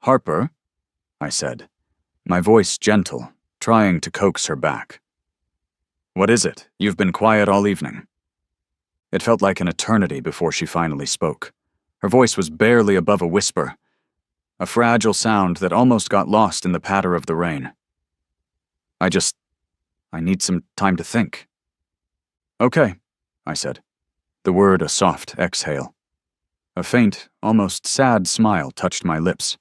"Harper," I said, my voice gentle, trying to coax her back. "What is it? You've been quiet all evening." It felt like an eternity before she finally spoke. Her voice was barely above a whisper, a fragile sound that almost got lost in the patter of the rain. I need some time to think." "Okay," I said, the word a soft exhale. A faint, almost sad smile touched my lips.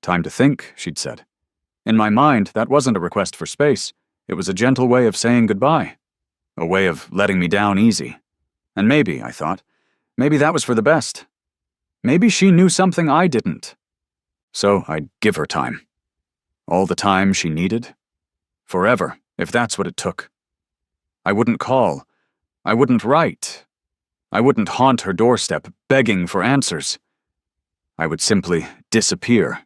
"Time to think," she'd said. In my mind, that wasn't a request for space. It was a gentle way of saying goodbye. A way of letting me down easy. And maybe, I thought, maybe that was for the best. Maybe she knew something I didn't. So I'd give her time. All the time she needed. Forever, if that's what it took. I wouldn't call. I wouldn't write. I wouldn't haunt her doorstep, begging for answers. I would simply disappear.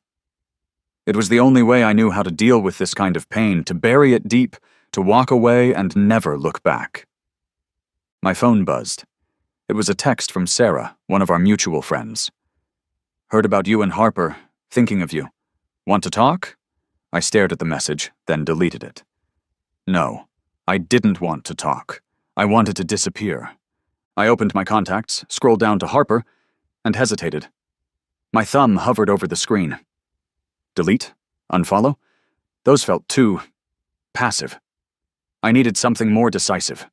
It was the only way I knew how to deal with this kind of pain, to bury it deep, to walk away and never look back. My phone buzzed. It was a text from Sarah, one of our mutual friends. "Heard about you and Harper. Thinking of you. Want to talk?" I stared at the message, then deleted it. No, I didn't want to talk. I wanted to disappear. I opened my contacts, scrolled down to Harper, and hesitated. My thumb hovered over the screen. Delete? Unfollow? Those felt too passive. I needed something more decisive.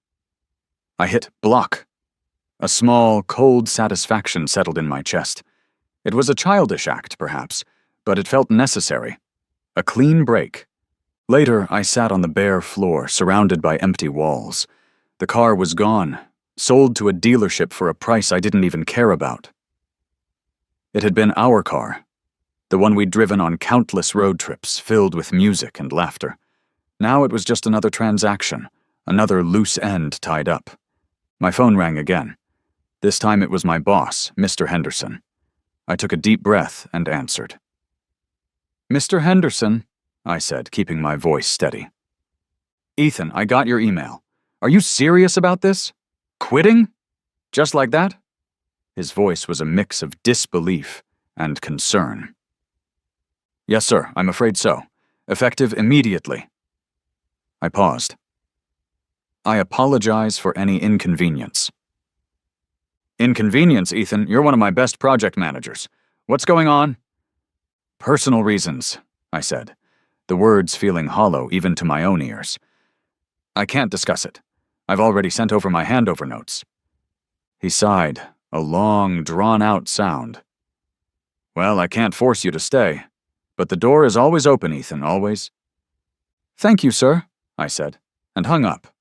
I hit block. A small, cold satisfaction settled in my chest. It was a childish act, perhaps, but it felt necessary. A clean break. Later, I sat on the bare floor, surrounded by empty walls. The car was gone, sold to a dealership for a price I didn't even care about. It had been our car, the one we'd driven on countless road trips filled with music and laughter. Now it was just another transaction, another loose end tied up. My phone rang again. This time it was my boss, Mr. Henderson. I took a deep breath and answered. "Mr. Henderson," I said, keeping my voice steady. "Ethan, I got your email. Are you serious about this? Quitting? Just like that?" His voice was a mix of disbelief and concern. "Yes, sir, I'm afraid so. Effective immediately." I paused. "I apologize for any inconvenience." "Inconvenience, Ethan? You're one of my best project managers. What's going on?" "Personal reasons," I said, the words feeling hollow even to my own ears. "I can't discuss it. I've already sent over my handover notes." He sighed, a long, drawn-out sound. "Well, I can't force you to stay, but the door is always open, Ethan, always." "Thank you, sir," I said, and hung up.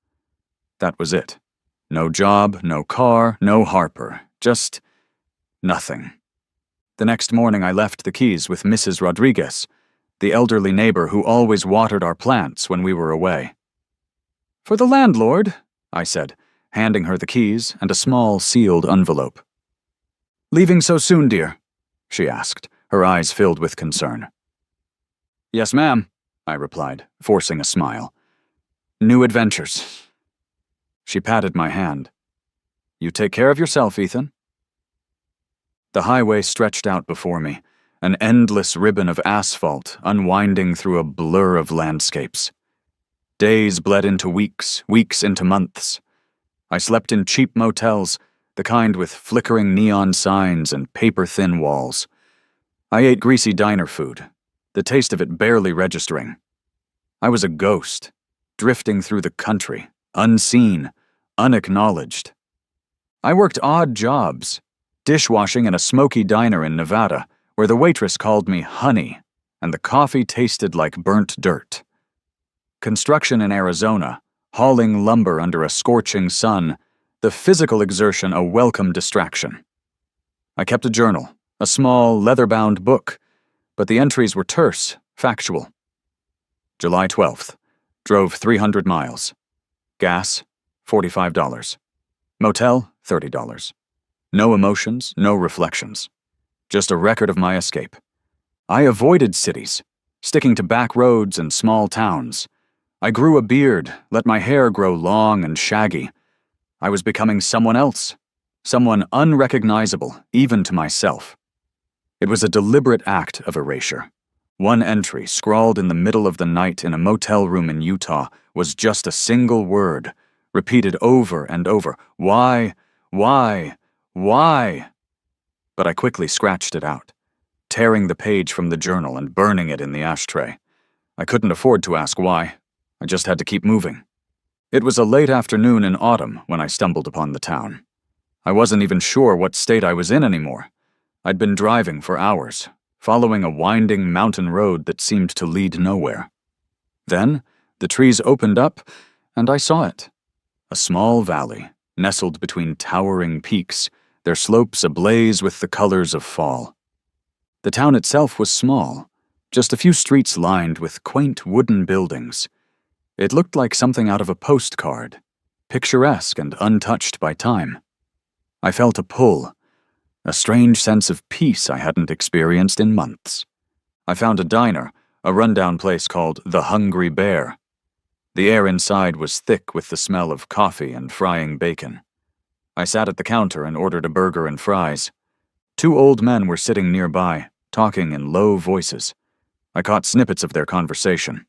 That was it. No job, no car, no Harper, just nothing. The next morning I left the keys with Mrs. Rodriguez, the elderly neighbor who always watered our plants when we were away. "For the landlord," I said, handing her the keys and a small sealed envelope. "Leaving so soon, dear?" she asked, her eyes filled with concern. "Yes, ma'am," I replied, forcing a smile. "New adventures." She patted my hand. "You take care of yourself, Ethan." The highway stretched out before me, an endless ribbon of asphalt unwinding through a blur of landscapes. Days bled into weeks, weeks into months. I slept in cheap motels, the kind with flickering neon signs and paper-thin walls. I ate greasy diner food, the taste of it barely registering. I was a ghost, drifting through the country, unseen, unacknowledged. I worked odd jobs, dishwashing in a smoky diner in Nevada, where the waitress called me honey, and the coffee tasted like burnt dirt. Construction in Arizona, hauling lumber under a scorching sun, the physical exertion a welcome distraction. I kept a journal, a small, leather-bound book, but the entries were terse, factual. July 12th. Drove 300 miles. Gas, $45. Motel, $30. No emotions, no reflections. Just a record of my escape. I avoided cities, sticking to back roads and small towns. I grew a beard, let my hair grow long and shaggy. I was becoming someone else, someone unrecognizable, even to myself. It was a deliberate act of erasure. One entry, scrawled in the middle of the night in a motel room in Utah, was just a single word, repeated over and over. Why? Why? Why? But I quickly scratched it out, tearing the page from the journal and burning it in the ashtray. I couldn't afford to ask why. I just had to keep moving. It was a late afternoon in autumn when I stumbled upon the town. I wasn't even sure what state I was in anymore. I'd been driving for hours, following a winding mountain road that seemed to lead nowhere. Then, the trees opened up, and I saw it. A small valley, nestled between towering peaks, their slopes ablaze with the colors of fall. The town itself was small, just a few streets lined with quaint wooden buildings. It looked like something out of a postcard, picturesque and untouched by time. I felt a pull, a strange sense of peace I hadn't experienced in months. I found a diner, a rundown place called The Hungry Bear. The air inside was thick with the smell of coffee and frying bacon. I sat at the counter and ordered a burger and fries. Two old men were sitting nearby, talking in low voices. I caught snippets of their conversation.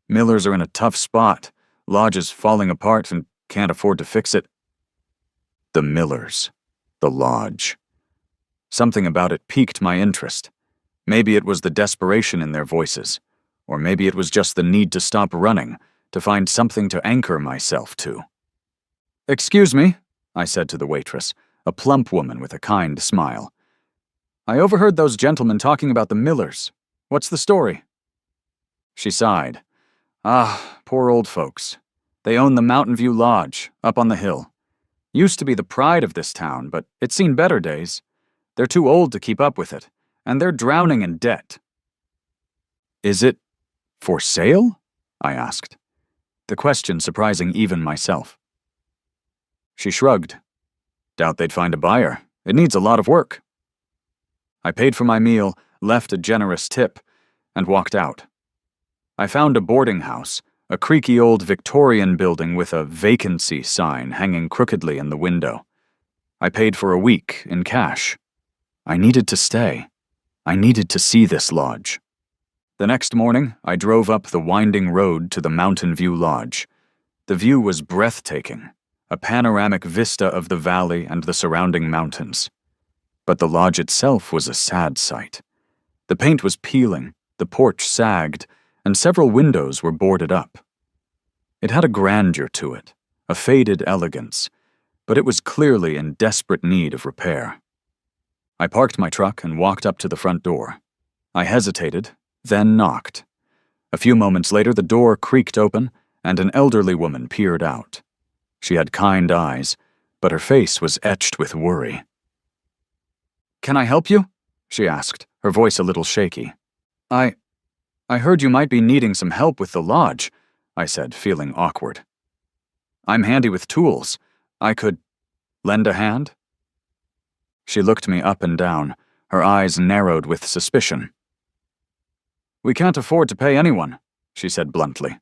Millers are in a tough spot. Lodge is falling apart and can't afford to fix it. The Millers. The Lodge. Something about it piqued my interest. Maybe it was the desperation in their voices, or maybe it was just the need to stop running, to find something to anchor myself to. "Excuse me," I said to the waitress, a plump woman with a kind smile. "I overheard those gentlemen talking about the Millers. What's the story?" She sighed. "Ah, poor old folks. They own the Mountain View Lodge, up on the hill. Used to be the pride of this town, but it's seen better days. They're too old to keep up with it, and they're drowning in debt." "Is it for sale?" I asked, the question surprising even myself. She shrugged. "Doubt they'd find a buyer. It needs a lot of work." I paid for my meal, left a generous tip, and walked out. I found a boarding house, a creaky old Victorian building with a vacancy sign hanging crookedly in the window. I paid for a week in cash. I needed to stay. I needed to see this lodge. The next morning, I drove up the winding road to the Mountain View Lodge. The view was breathtaking, a panoramic vista of the valley and the surrounding mountains. But the lodge itself was a sad sight. The paint was peeling, the porch sagged, and several windows were boarded up. It had a grandeur to it, a faded elegance, but it was clearly in desperate need of repair. I parked my truck and walked up to the front door. I hesitated, then knocked. A few moments later, the door creaked open, and an elderly woman peered out. She had kind eyes, but her face was etched with worry. "Can I help you?" she asked, her voice a little shaky. I heard you might be needing some help with the lodge," I said, feeling awkward. "I'm handy with tools. I could lend a hand?" She looked me up and down, her eyes narrowed with suspicion. "We can't afford to pay anyone," she said bluntly.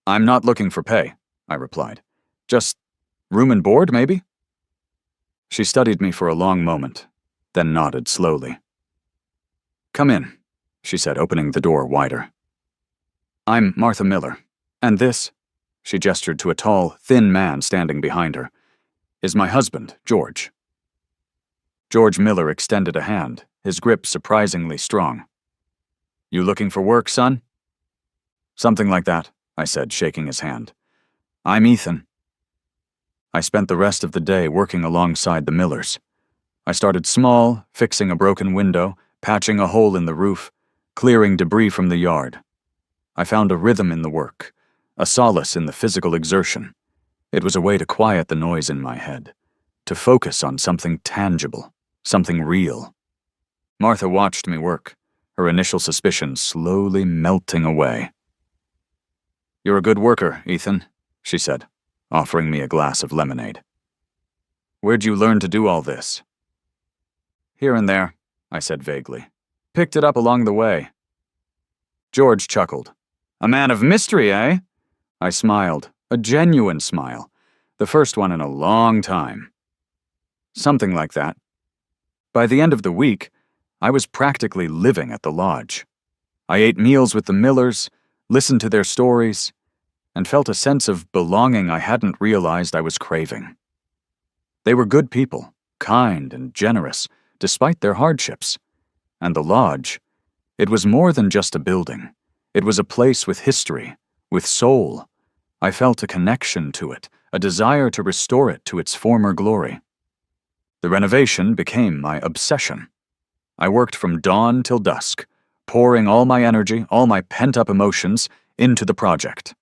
"I'm not looking for pay," I replied. "Just room and board, maybe?" She studied me for a long moment, then nodded slowly. "Come in," she said, opening the door wider. "I'm Martha Miller, and this," she gestured to a tall, thin man standing behind her, "is my husband, George." George Miller extended a hand, his grip surprisingly strong. "You looking for work, son?" "Something like that," I said, shaking his hand. "I'm Ethan." I spent the rest of the day working alongside the Millers. I started small, fixing a broken window, patching a hole in the roof, clearing debris from the yard. I found a rhythm in the work, a solace in the physical exertion. It was a way to quiet the noise in my head, to focus on something tangible, something real. Martha watched me work, her initial suspicions slowly melting away. "You're a good worker, Ethan," she said, offering me a glass of lemonade. "Where'd you learn to do all this?" "Here and there," I said vaguely. "Picked it up along the way." George chuckled. "A man of mystery, eh?" I smiled, a genuine smile, the first one in a long time. "Something like that." By the end of the week, I was practically living at the lodge. I ate meals with the Millers, listened to their stories, and felt a sense of belonging I hadn't realized I was craving. They were good people, kind and generous, despite their hardships. And the lodge, it was more than just a building. It was a place with history, with soul. I felt a connection to it, a desire to restore it to its former glory. The renovation became my obsession. I worked from dawn till dusk, pouring all my energy, all my pent-up emotions, into the project.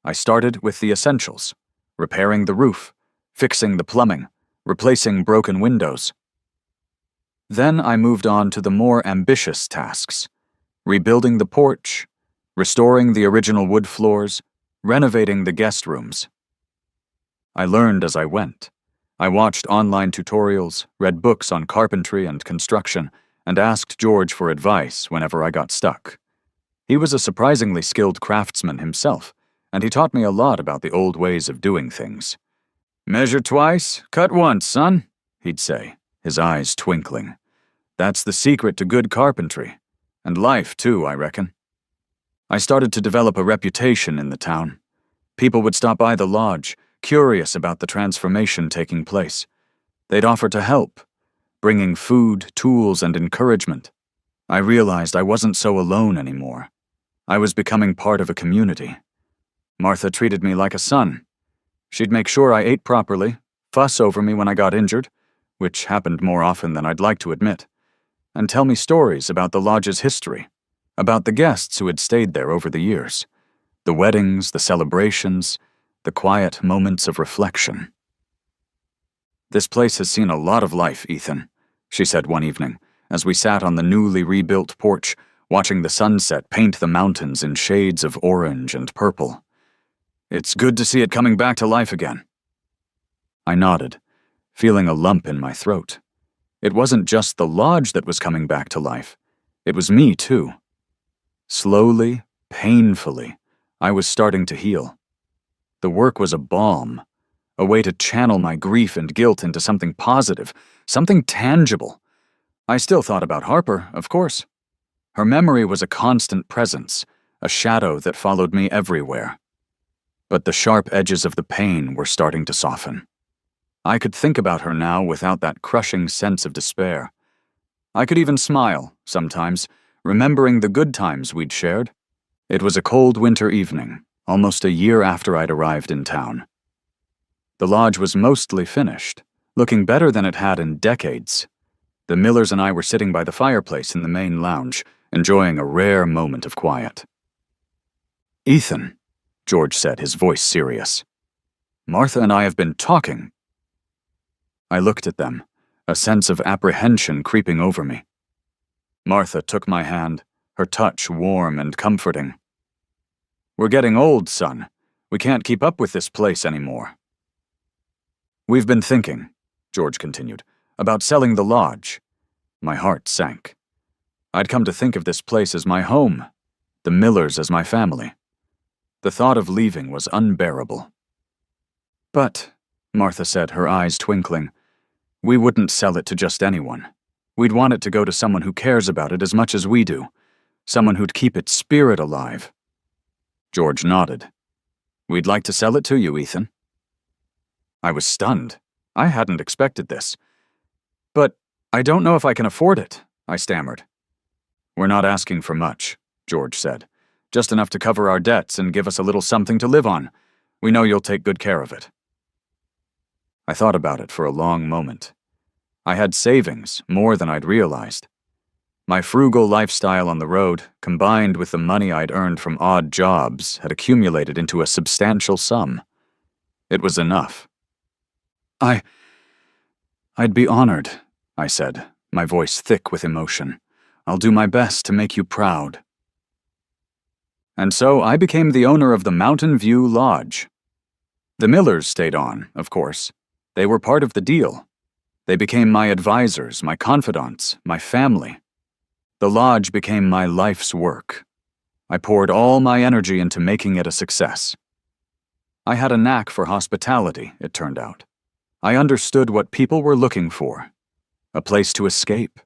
I started with the essentials: repairing the roof, fixing the plumbing, replacing broken windows. Then I moved on to the more ambitious tasks: rebuilding the porch, restoring the original wood floors, renovating the guest rooms. I learned as I went. I watched online tutorials, read books on carpentry and construction, and asked George for advice whenever I got stuck. He was a surprisingly skilled craftsman himself, and he taught me a lot about the old ways of doing things. "Measure twice, cut once, son," he'd say, his eyes twinkling. "That's the secret to good carpentry. And life, too, I reckon." I started to develop a reputation in the town. People would stop by the lodge, curious about the transformation taking place. They'd offer to help, bringing food, tools, and encouragement. I realized I wasn't so alone anymore. I was becoming part of a community. Martha treated me like a son. She'd make sure I ate properly, fuss over me when I got injured, which happened more often than I'd like to admit, and tell me stories about the lodge's history, about the guests who had stayed there over the years, the weddings, the celebrations, the quiet moments of reflection. "This place has seen a lot of life, Ethan," she said one evening, as we sat on the newly rebuilt porch, watching the sunset paint the mountains in shades of orange and purple. "It's good to see it coming back to life again." I nodded, feeling a lump in my throat. It wasn't just the lodge that was coming back to life. It was me, too. Slowly, painfully, I was starting to heal. The work was a balm, a way to channel my grief and guilt into something positive, something tangible. I still thought about Harper, of course. Her memory was a constant presence, a shadow that followed me everywhere. But the sharp edges of the pain were starting to soften. I could think about her now without that crushing sense of despair. I could even smile, sometimes, remembering the good times we'd shared. It was a cold winter evening, almost a year after I'd arrived in town. The lodge was mostly finished, looking better than it had in decades. The Millers and I were sitting by the fireplace in the main lounge, enjoying a rare moment of quiet. "Ethan," George said, his voice serious. "Martha and I have been talking." I looked at them, a sense of apprehension creeping over me. Martha took my hand, her touch warm and comforting. "We're getting old, son. We can't keep up with this place anymore." "We've been thinking," George continued, "about selling the lodge." My heart sank. I'd come to think of this place as my home, the Millers as my family. The thought of leaving was unbearable. "But," Martha said, her eyes twinkling, "we wouldn't sell it to just anyone. We'd want it to go to someone who cares about it as much as we do, someone who'd keep its spirit alive." George nodded. "We'd like to sell it to you, Ethan." I was stunned. I hadn't expected this. "But I don't know if I can afford it," I stammered. "We're not asking for much," George said. "Just enough to cover our debts and give us a little something to live on. We know you'll take good care of it." I thought about it for a long moment. I had savings, more than I'd realized. My frugal lifestyle on the road, combined with the money I'd earned from odd jobs, had accumulated into a substantial sum. It was enough. I'd be honored," I said, my voice thick with emotion. "I'll do my best to make you proud." And so I became the owner of the Mountain View Lodge. The Millers stayed on, of course. They were part of the deal. They became my advisors, my confidants, my family. The lodge became my life's work. I poured all my energy into making it a success. I had a knack for hospitality, it turned out. I understood what people were looking for. a place to escape,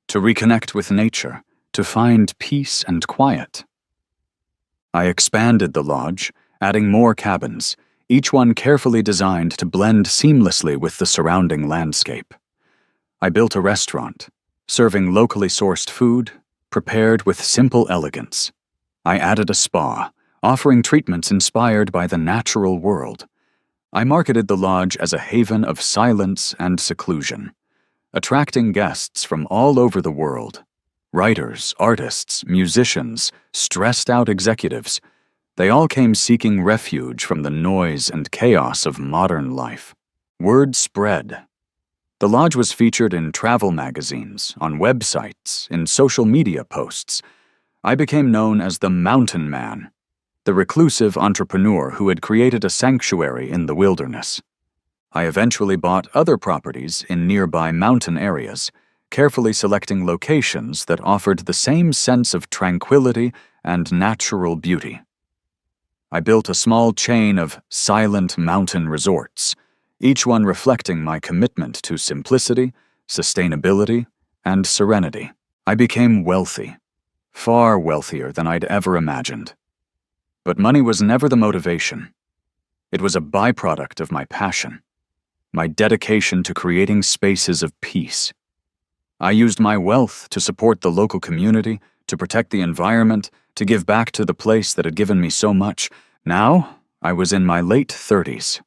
to reconnect with nature, to find peace and quiet. I expanded the lodge, adding more cabins, each one carefully designed to blend seamlessly with the surrounding landscape. I built a restaurant, serving locally sourced food, prepared with simple elegance. I added a spa, offering treatments inspired by the natural world. I marketed the lodge as a haven of silence and seclusion, attracting guests from all over the world. Writers, artists, musicians, stressed-out executives, they all came seeking refuge from the noise and chaos of modern life. Word spread. The lodge was featured in travel magazines, on websites, in social media posts. I became known as the Mountain Man, the reclusive entrepreneur who had created a sanctuary in the wilderness. I eventually bought other properties in nearby mountain areas, carefully selecting locations that offered the same sense of tranquility and natural beauty. I built a small chain of silent mountain resorts, each one reflecting my commitment to simplicity, sustainability, and serenity. I became wealthy, far wealthier than I'd ever imagined. But money was never the motivation. It was a byproduct of my passion, my dedication to creating spaces of peace. I used my wealth to support the local community, to protect the environment, to give back to the place that had given me so much. Now, I was in my late 30s.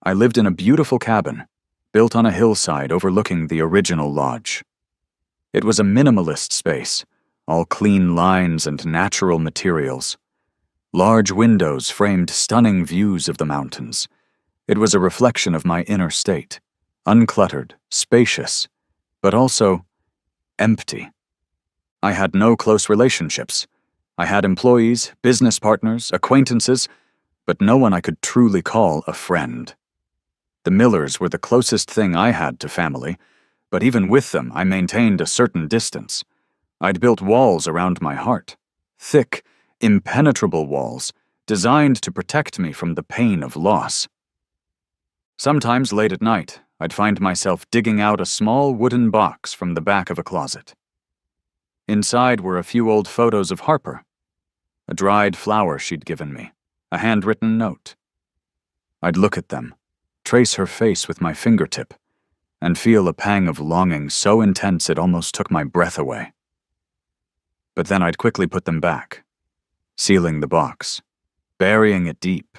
I lived in a beautiful cabin, built on a hillside overlooking the original lodge. It was a minimalist space, all clean lines and natural materials. Large windows framed stunning views of the mountains. It was a reflection of my inner state, uncluttered, spacious, but also empty. I had no close relationships. I had employees, business partners, acquaintances, but no one I could truly call a friend. The Millers were the closest thing I had to family, but even with them I maintained a certain distance. I'd built walls around my heart, thick, impenetrable walls, designed to protect me from the pain of loss. Sometimes late at night, I'd find myself digging out a small wooden box from the back of a closet. Inside were a few old photos of Harper, a dried flower she'd given me, a handwritten note. I'd look at them, trace her face with my fingertip, and feel a pang of longing so intense it almost took my breath away. But then I'd quickly put them back, sealing the box, burying it deep,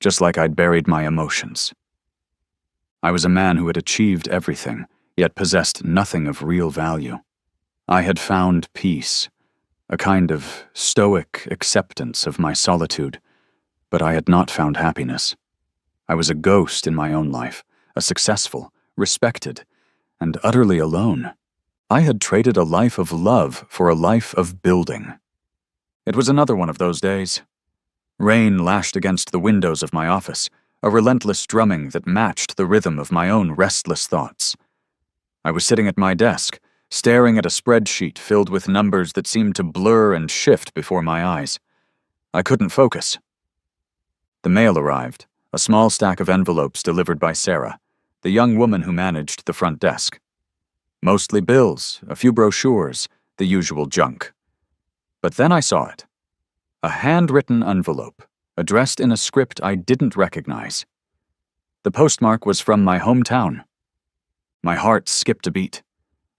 just like I'd buried my emotions. I was a man who had achieved everything, yet possessed nothing of real value. I had found peace, a kind of stoic acceptance of my solitude, but I had not found happiness. I was a ghost in my own life, a successful, respected, and utterly alone. I had traded a life of love for a life of building. It was another one of those days. Rain lashed against the windows of my office, a relentless drumming that matched the rhythm of my own restless thoughts. I was sitting at my desk, staring at a spreadsheet filled with numbers that seemed to blur and shift before my eyes. I couldn't focus. The mail arrived, a small stack of envelopes delivered by Sarah, the young woman who managed the front desk. Mostly bills, a few brochures, the usual junk. But then I saw it. A handwritten envelope, addressed in a script I didn't recognize. The postmark was from my hometown. My heart skipped a beat.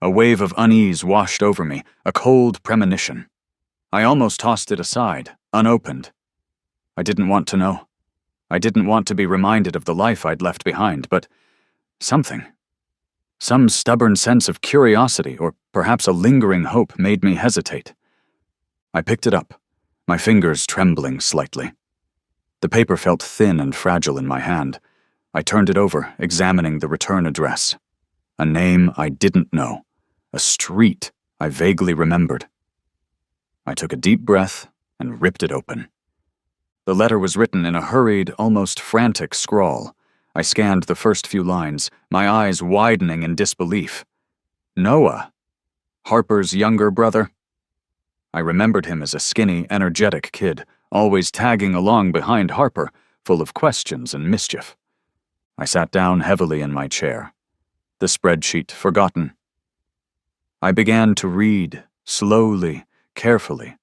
A wave of unease washed over me, a cold premonition. I almost tossed it aside, unopened. I didn't want to know. I didn't want to be reminded of the life I'd left behind, but something. Some stubborn sense of curiosity, or perhaps a lingering hope, made me hesitate. I picked it up, my fingers trembling slightly. The paper felt thin and fragile in my hand. I turned it over, examining the return address. A name I didn't know. A street I vaguely remembered. I took a deep breath and ripped it open. The letter was written in a hurried, almost frantic scrawl. I scanned the first few lines, my eyes widening in disbelief. Noah, Harper's younger brother. I remembered him as a skinny, energetic kid, always tagging along behind Harper, full of questions and mischief. I sat down heavily in my chair. The spreadsheet forgotten, I began to read, slowly, carefully,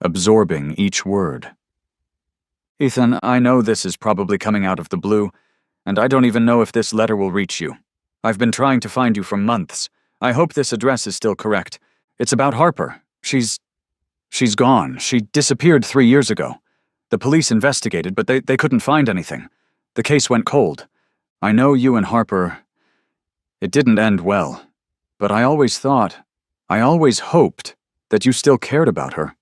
absorbing each word. Ethan, I know this is probably coming out of the blue, and I don't even know if this letter will reach you. I've been trying to find you for months. I hope this address is still correct. It's about Harper. She's gone. She disappeared 3 years ago. The police investigated, but they couldn't find anything. The case went cold. I know you and Harper... It didn't end well, but I always hoped that you still cared about her.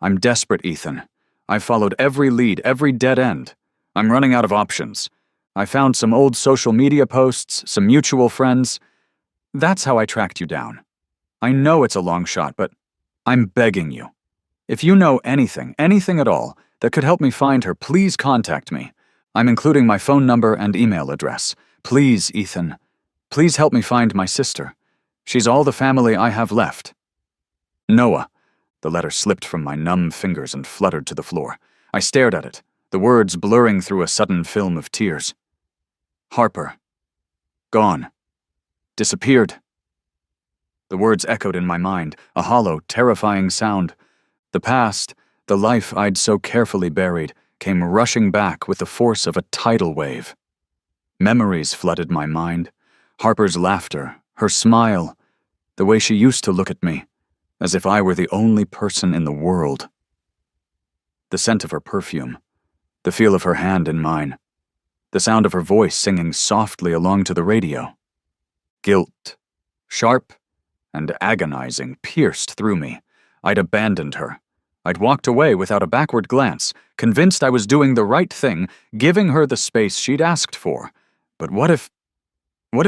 I'm desperate, Ethan. I've followed every lead, every dead end. I'm running out of options. I found some old social media posts, some mutual friends. That's how I tracked you down. I know it's a long shot, but I'm begging you. If you know anything at all, that could help me find her, please contact me. I'm including my phone number and email address. Please, Ethan. Please help me find my sister. She's all the family I have left. Noah. The letter slipped from my numb fingers and fluttered to the floor. I stared at it, the words blurring through a sudden film of tears. Harper. Gone. Disappeared. The words echoed in my mind, a hollow, terrifying sound. The past, the life I'd so carefully buried, came rushing back with the force of a tidal wave. Memories flooded my mind. Harper's laughter, her smile, the way she used to look at me, as if I were the only person in the world. The scent of her perfume, the feel of her hand in mine, the sound of her voice singing softly along to the radio. Guilt, sharp and agonizing, pierced through me. I'd abandoned her. I'd walked away without a backward glance, convinced I was doing the right thing, giving her the space she'd asked for. But what if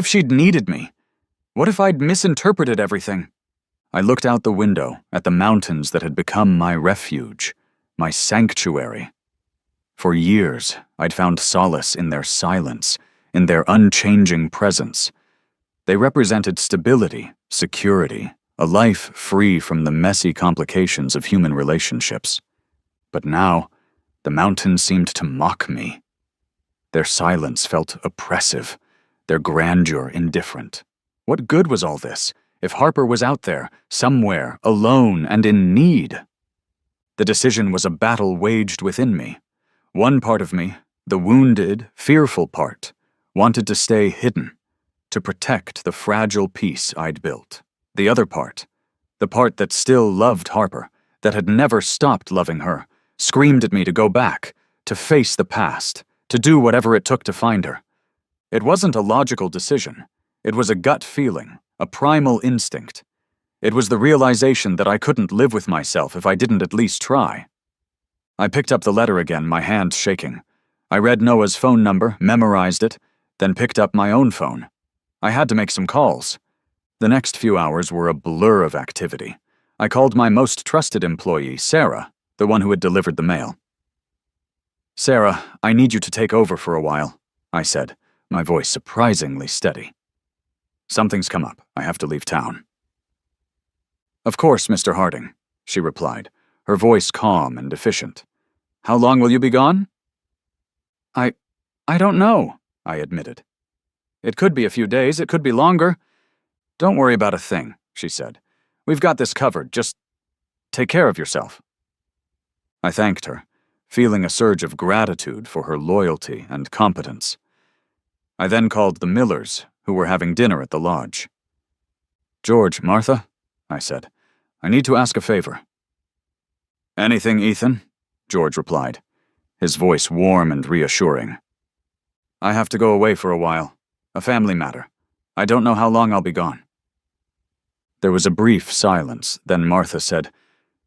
she'd needed me? What if I'd misinterpreted everything? I looked out the window at the mountains that had become my refuge, my sanctuary. For years, I'd found solace in their silence, in their unchanging presence. They represented stability, security, a life free from the messy complications of human relationships. But now, the mountains seemed to mock me. Their silence felt oppressive, their grandeur indifferent. What good was all this, if Harper was out there, somewhere, alone and in need? The decision was a battle waged within me. One part of me, the wounded, fearful part, wanted to stay hidden, to protect the fragile peace I'd built. The other part, the part that still loved Harper, that had never stopped loving her, screamed at me to go back, to face the past, to do whatever it took to find her. It wasn't a logical decision. It was a gut feeling, a primal instinct. It was the realization that I couldn't live with myself if I didn't at least try. I picked up the letter again, my hand shaking. I read Noah's phone number, memorized it, then picked up my own phone. I had to make some calls. The next few hours were a blur of activity. I called my most trusted employee, Sarah, the one who had delivered the mail. "Sarah, I need you to take over for a while," I said, my voice surprisingly steady. "Something's come up. I have to leave town." "Of course, Mr. Harding," she replied, her voice calm and efficient. "How long will you be gone?" I don't know," I admitted. "It could be a few days, it could be longer." "Don't worry about a thing," she said. "We've got this covered. Just take care of yourself." I thanked her, feeling a surge of gratitude for her loyalty and competence. I then called the Millers, who were having dinner at the lodge. "George, Martha," I said, "I need to ask a favor." "Anything, Ethan?" George replied, his voice warm and reassuring. "I have to go away for a while. A family matter. I don't know how long I'll be gone." There was a brief silence, then Martha said,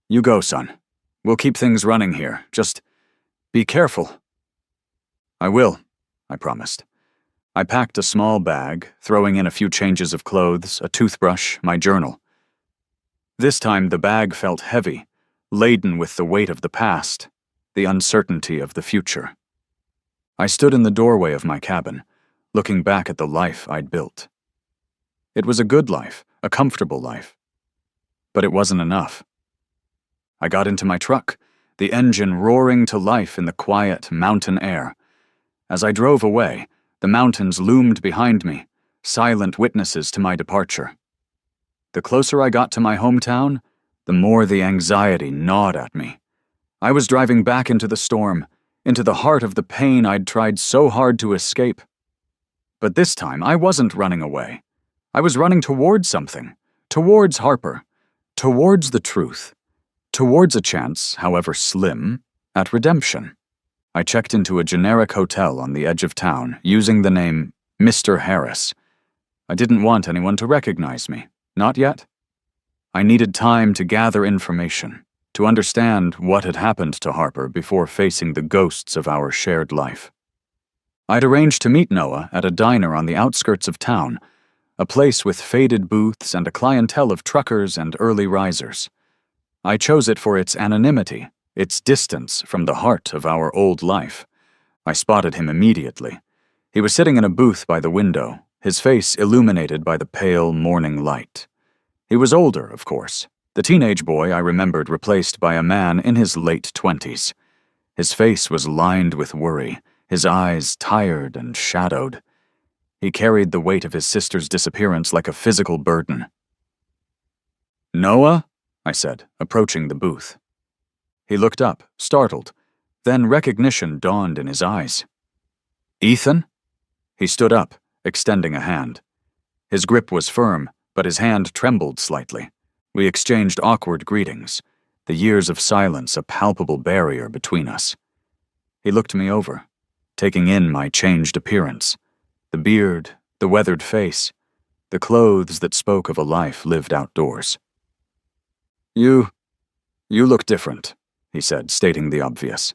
"You go, son. We'll keep things running here. Just be careful." "I will," I promised. I packed a small bag, throwing in a few changes of clothes, a toothbrush, my journal. This time the bag felt heavy, laden with the weight of the past, the uncertainty of the future. I stood in the doorway of my cabin, looking back at the life I'd built. It was a good life, a comfortable life. But it wasn't enough. I got into my truck, the engine roaring to life in the quiet mountain air. As I drove away, the mountains loomed behind me, silent witnesses to my departure. The closer I got to my hometown, the more the anxiety gnawed at me. I was driving back into the storm, into the heart of the pain I'd tried so hard to escape. But this time, I wasn't running away. I was running towards something, towards Harper, towards the truth, towards a chance, however slim, at redemption. I checked into a generic hotel on the edge of town, using the name Mr. Harris. I didn't want anyone to recognize me, not yet. I needed time to gather information, to understand what had happened to Harper before facing the ghosts of our shared life. I'd arranged to meet Noah at a diner on the outskirts of town, a place with faded booths and a clientele of truckers and early risers. I chose it for its anonymity, its distance from the heart of our old life. I spotted him immediately. He was sitting in a booth by the window, his face illuminated by the pale morning light. He was older, of course. The teenage boy I remembered replaced by a man in his late 20s. His face was lined with worry, his eyes tired and shadowed. He carried the weight of his sister's disappearance like a physical burden. "Noah?" I said, approaching the booth. He looked up, startled. Then recognition dawned in his eyes. "Ethan?" He stood up, extending a hand. His grip was firm, but his hand trembled slightly. We exchanged awkward greetings, the years of silence a palpable barrier between us. He looked me over, taking in my changed appearance, the beard, the weathered face, the clothes that spoke of a life lived outdoors. You look different," he said, stating the obvious.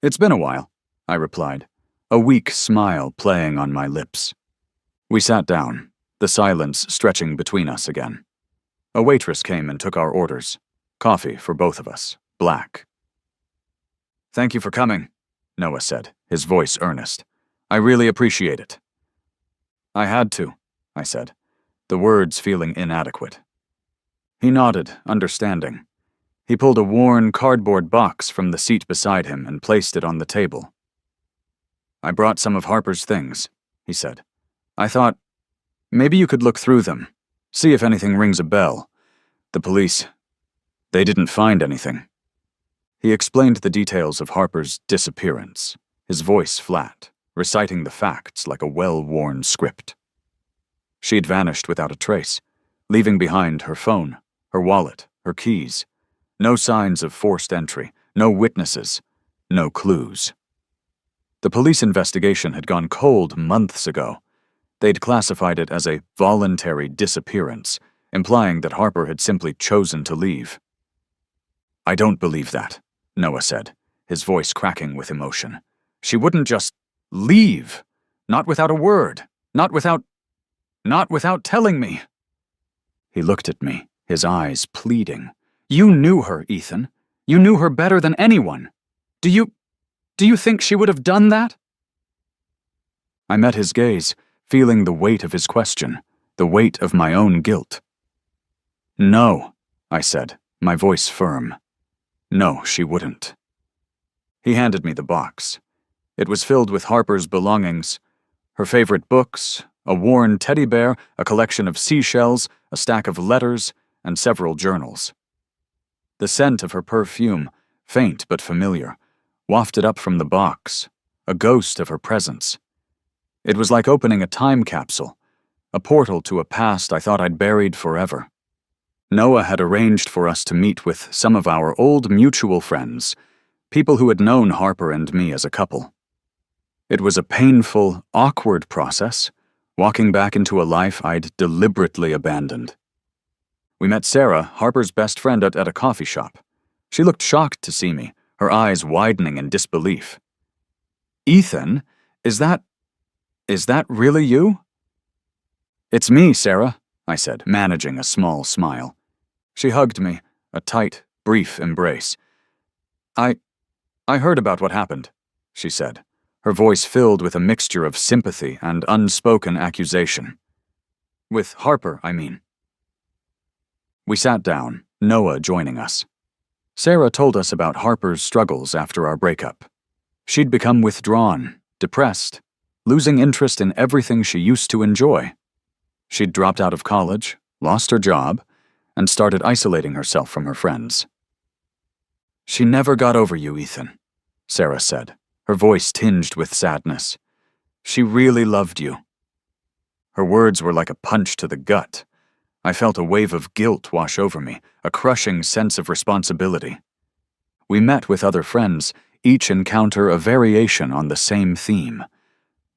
"It's been a while," I replied, a weak smile playing on my lips. We sat down, the silence stretching between us again. A waitress came and took our orders. Coffee for both of us, black. "Thank you for coming," Noah said, his voice earnest. "I really appreciate it." "I had to," I said, the words feeling inadequate. He nodded, understanding. He pulled a worn cardboard box from the seat beside him and placed it on the table. "I brought some of Harper's things," he said. "I thought, maybe you could look through them, see if anything rings a bell. The police, they didn't find anything." He explained the details of Harper's disappearance, his voice flat, reciting the facts like a well-worn script. She'd vanished without a trace, leaving behind her phone, her wallet, her keys. No signs of forced entry, no witnesses, no clues. The police investigation had gone cold months ago. They'd classified it as a voluntary disappearance, implying that Harper had simply chosen to leave. "I don't believe that," Noah said, his voice cracking with emotion. "She wouldn't just leave. Not without a word. Not without telling me." He looked at me, his eyes pleading. "You knew her, Ethan. You knew her better than anyone. Do you think she would have done that?" I met his gaze, feeling the weight of his question, the weight of my own guilt. "No," I said, my voice firm. "No, she wouldn't." He handed me the box. It was filled with Harper's belongings, her favorite books, a worn teddy bear, a collection of seashells, a stack of letters, and several journals. The scent of her perfume, faint but familiar, wafted up from the box, a ghost of her presence. It was like opening a time capsule, a portal to a past I thought I'd buried forever. Noah had arranged for us to meet with some of our old mutual friends, people who had known Harper and me as a couple. It was a painful, awkward process, walking back into a life I'd deliberately abandoned. We met Sarah, Harper's best friend, at a coffee shop. She looked shocked to see me, her eyes widening in disbelief. "Ethan, is that really you?" "It's me, Sarah," I said, managing a small smile. She hugged me, a tight, brief embrace. I heard about what happened," she said, her voice filled with a mixture of sympathy and unspoken accusation. "With Harper, I mean." We sat down, Noah joining us. Sarah told us about Harper's struggles after our breakup. She'd become withdrawn, depressed, losing interest in everything she used to enjoy. She'd dropped out of college, lost her job, and started isolating herself from her friends. "She never got over you, Ethan," Sarah said, her voice tinged with sadness. "She really loved you." Her words were like a punch to the gut. I felt a wave of guilt wash over me, a crushing sense of responsibility. We met with other friends, each encounter a variation on the same theme.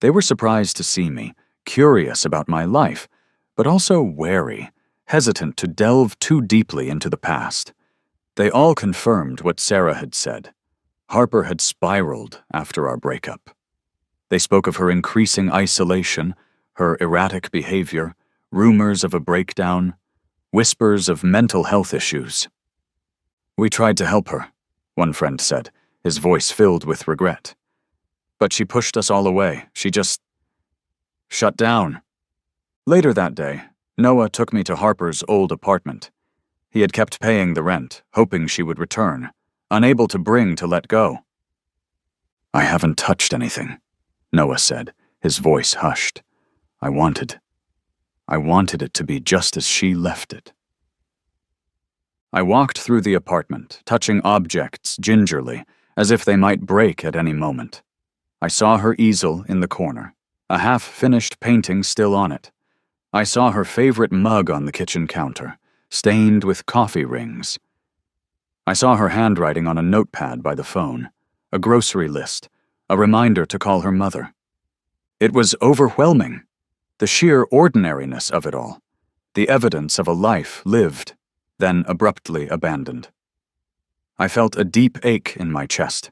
They were surprised to see me, curious about my life, but also wary, hesitant to delve too deeply into the past. They all confirmed what Sarah had said. Harper had spiraled after our breakup. They spoke of her increasing isolation, her erratic behavior, rumors of a breakdown, whispers of mental health issues. "We tried to help her," one friend said, his voice filled with regret. "But she pushed us all away. She just shut down." Later that day, Noah took me to Harper's old apartment. He had kept paying the rent, hoping she would return, unable to bring to let go. "I haven't touched anything," Noah said, his voice hushed. I wanted it to be just as she left it." I walked through the apartment, touching objects gingerly, as if they might break at any moment. I saw her easel in the corner, a half-finished painting still on it. I saw her favorite mug on the kitchen counter, stained with coffee rings. I saw her handwriting on a notepad by the phone, a grocery list, a reminder to call her mother. It was overwhelming, the sheer ordinariness of it all, the evidence of a life lived, then abruptly abandoned. I felt a deep ache in my chest,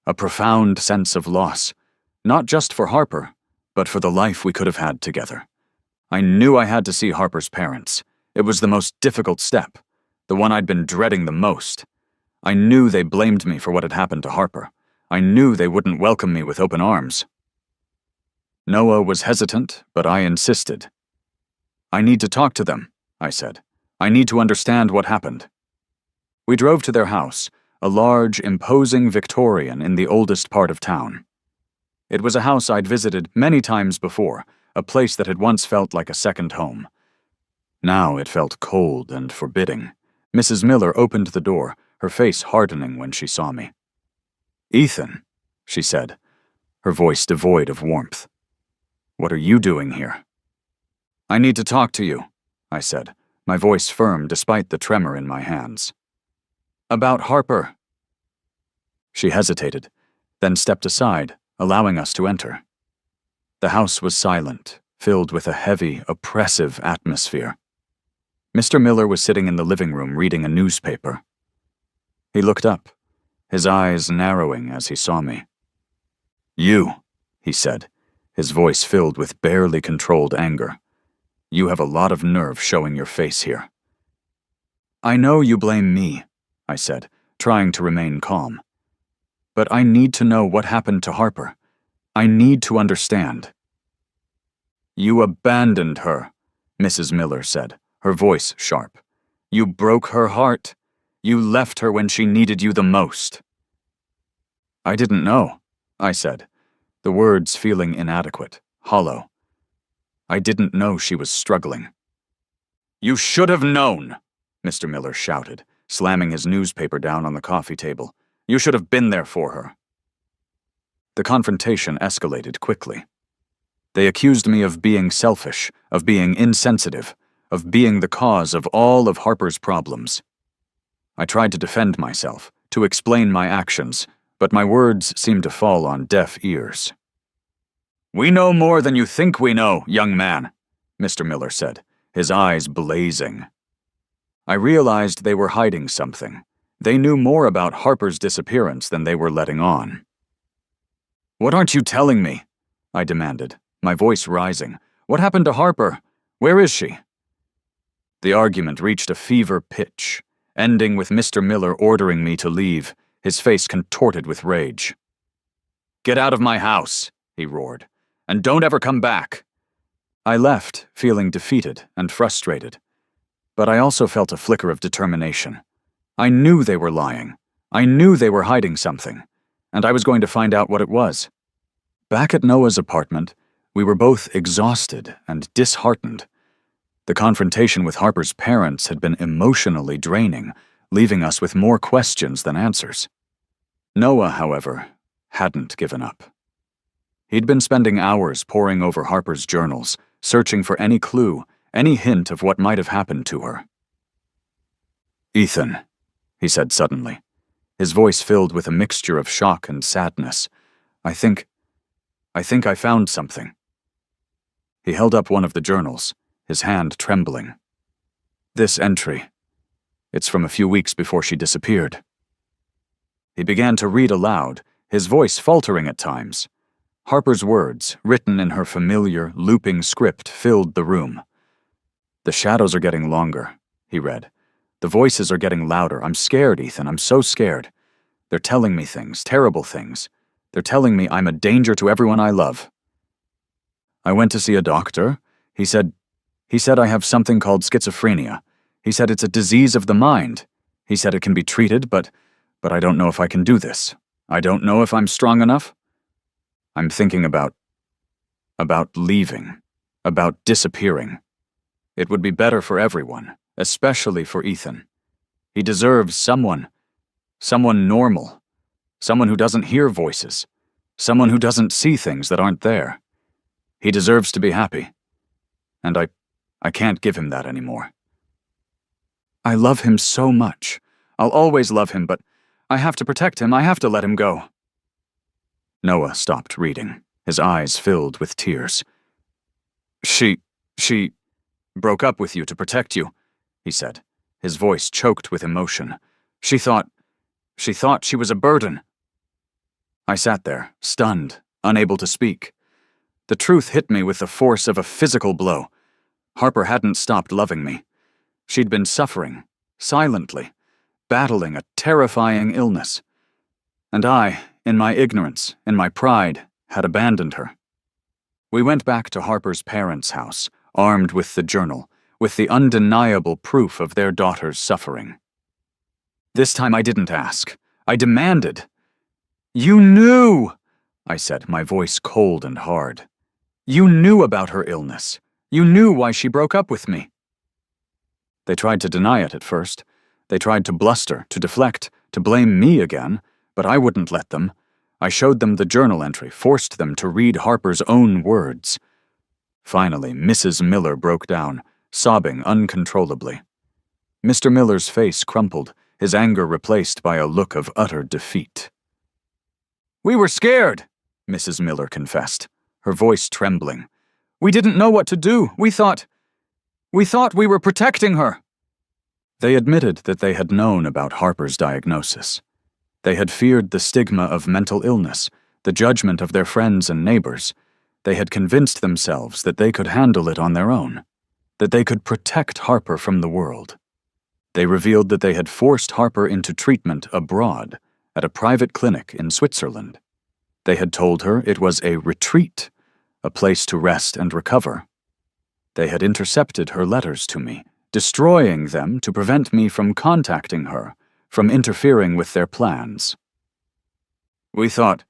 a profound sense of loss, not just for Harper, but for the life we could have had together. I knew I had to see Harper's parents. It was the most difficult step, the one I'd been dreading the most. I knew they blamed me for what had happened to Harper. I knew they wouldn't welcome me with open arms. Noah was hesitant, but I insisted. "I need to talk to them," I said. "I need to understand what happened." We drove to their house, a large, imposing Victorian in the oldest part of town. It was a house I'd visited many times before, a place that had once felt like a second home. Now it felt cold and forbidding. Mrs. Miller opened the door, her face hardening when she saw me. "Ethan," she said, her voice devoid of warmth. "What are you doing here?" "I need to talk to you," I said, my voice firm despite the tremor in my hands. "About Harper." She hesitated, then stepped aside, allowing us to enter. The house was silent, filled with a heavy, oppressive atmosphere. Mr. Miller was sitting in the living room reading a newspaper. He looked up, his eyes narrowing as he saw me. "You," he said, his voice filled with barely controlled anger. "You have a lot of nerve showing your face here." "I know you blame me," I said, trying to remain calm. "But I need to know what happened to Harper. I need to understand." "You abandoned her," Mrs. Miller said, her voice sharp. "You broke her heart. You left her when she needed you the most." "I didn't know," I said, the words feeling inadequate, hollow. "I didn't know she was struggling." "You should have known," Mr. Miller shouted, slamming his newspaper down on the coffee table. "You should have been there for her." The confrontation escalated quickly. They accused me of being selfish, of being insensitive, of being the cause of all of Harper's problems. I tried to defend myself, to explain my actions, but my words seemed to fall on deaf ears. "We know more than you think we know, young man," Mr. Miller said, his eyes blazing. I realized they were hiding something. They knew more about Harper's disappearance than they were letting on. "What aren't you telling me?" I demanded, my voice rising. "What happened to Harper? Where is she?" The argument reached a fever pitch, ending with Mr. Miller ordering me to leave, his face contorted with rage. "Get out of my house," he roared, "and don't ever come back." I left, feeling defeated and frustrated. But I also felt a flicker of determination. I knew they were lying. I knew they were hiding something, and I was going to find out what it was. Back at Noah's apartment, we were both exhausted and disheartened. The confrontation with Harper's parents had been emotionally draining, leaving us with more questions than answers. Noah, however, hadn't given up. He'd been spending hours poring over Harper's journals, searching for any clue, any hint of what might have happened to her. "Ethan," he said suddenly, his voice filled with a mixture of shock and sadness. I think I found something." He held up one of the journals, his hand trembling. "This entry. It's from a few weeks before she disappeared." He began to read aloud, his voice faltering at times. Harper's words, written in her familiar, looping script, filled the room. "The shadows are getting longer," he read. "The voices are getting louder. I'm scared, Ethan. I'm so scared. They're telling me things, terrible things. They're telling me I'm a danger to everyone I love. I went to see a doctor. He said I have something called schizophrenia. He said it's a disease of the mind. He said it can be treated, but I don't know if I can do this. I don't know if I'm strong enough. I'm thinking about leaving, about disappearing. It would be better for everyone, especially for Ethan. He deserves someone normal, someone who doesn't hear voices, someone who doesn't see things that aren't there. He deserves to be happy, and I can't give him that anymore. I love him so much. I'll always love him, but I have to protect him. I have to let him go." Noah stopped reading, his eyes filled with tears. She broke up with you to protect you," he said, his voice choked with emotion. She thought she was a burden." I sat there, stunned, unable to speak. The truth hit me with the force of a physical blow. Harper hadn't stopped loving me. She'd been suffering, silently, battling a terrifying illness. And I, in my ignorance, in my pride, had abandoned her. We went back to Harper's parents' house, armed with the journal, with the undeniable proof of their daughter's suffering. This time I didn't ask. I demanded. "You knew," I said, my voice cold and hard. "You knew about her illness. You knew why she broke up with me." They tried to deny it at first. They tried to bluster, to deflect, to blame me again, but I wouldn't let them. I showed them the journal entry, forced them to read Harper's own words. Finally, Mrs. Miller broke down, sobbing uncontrollably. Mr. Miller's face crumpled, his anger replaced by a look of utter defeat. "We were scared," Mrs. Miller confessed, her voice trembling. "We didn't know what to do. We thought we were protecting her." They admitted that they had known about Harper's diagnosis. They had feared the stigma of mental illness, the judgment of their friends and neighbors. They had convinced themselves that they could handle it on their own, that they could protect Harper from the world. They revealed that they had forced Harper into treatment abroad, at a private clinic in Switzerland. They had told her it was a retreat, a place to rest and recover. They had intercepted her letters to me, destroying them to prevent me from contacting her, from interfering with their plans. We thought